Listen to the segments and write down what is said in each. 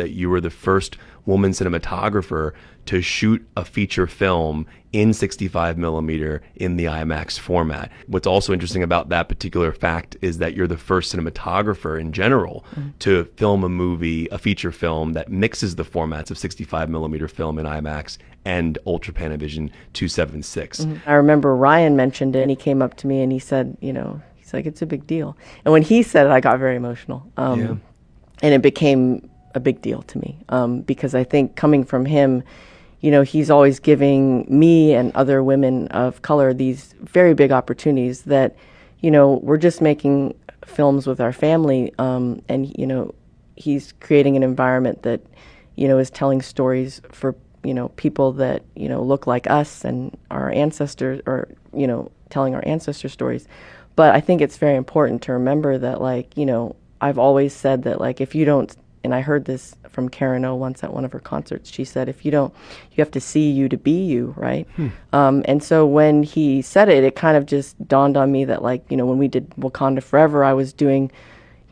that you were the first woman cinematographer to shoot a feature film in 65 millimeter in the IMAX format. What's also interesting about that particular fact is that you're the first cinematographer in general to film a movie, a feature film that mixes the formats of 65 millimeter film in IMAX and Ultra Panavision 276. I remember Ryan mentioned it, and he came up to me and he said, he's like, it's a big deal. And when he said it, I got very emotional. And it became a big deal to me, because I think coming from him, he's always giving me and other women of color these very big opportunities that, we're just making films with our family, and, he's creating an environment that, is telling stories for, people that, look like us and our ancestors, or, telling our ancestor stories. But I think it's very important to remember that, like, I've always said that, like, if you don't, and I heard this from Karen O once at one of her concerts, she said, if you don't, you have to see you to be you, right? And so when he said it, it kind of just dawned on me that, like, when we did Wakanda Forever, I was doing,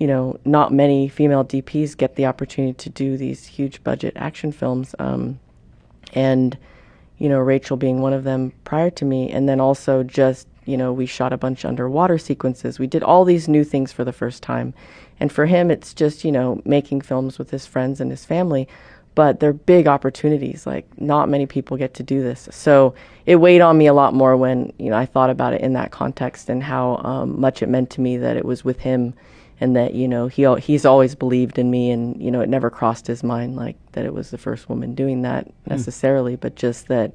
not many female DPs get the opportunity to do these huge budget action films. And, Rachel being one of them prior to me. And then also just, we shot a bunch of underwater sequences. We did all these new things for the first time. And for him, it's just, making films with his friends and his family. But they're big opportunities. Like, not many people get to do this. So it weighed on me a lot more when, I thought about it in that context, and how much it meant to me that it was with him, and that, he's always believed in me, and, it never crossed his mind, like, that it was the first woman doing that necessarily, but just that,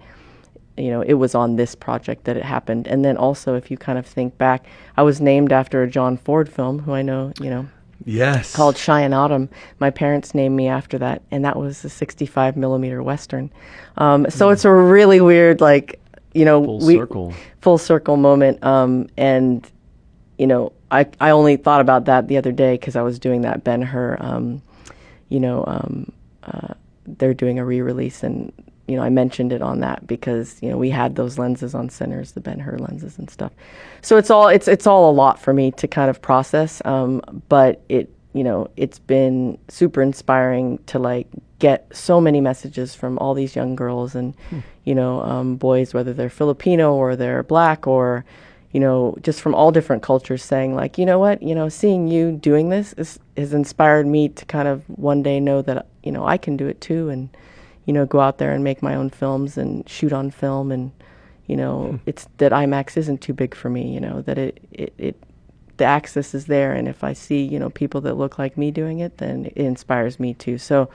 it was on this project that it happened. And then also, if you kind of think back, I was named after a John Ford film, who I know, Yes. called Cheyenne Autumn. My parents named me after that, and that was a 65 millimeter Western. So it's a really weird, like, full circle moment. And, I only thought about that the other day because I was doing that Ben-Hur, they're doing a re-release, and, I mentioned it on that because, we had those lenses on Sinners, the Ben-Hur lenses and stuff. So it's all a lot for me to kind of process. But it's been super inspiring to, like, get so many messages from all these young girls and, boys, whether they're Filipino or they're Black or, just from all different cultures, saying, like, what, seeing you doing this has inspired me to kind of one day know that, I can do it too, and, go out there and make my own films and shoot on film, and, it's that IMAX isn't too big for me, that the access is there, and if I see, people that look like me doing it, then it inspires me too. So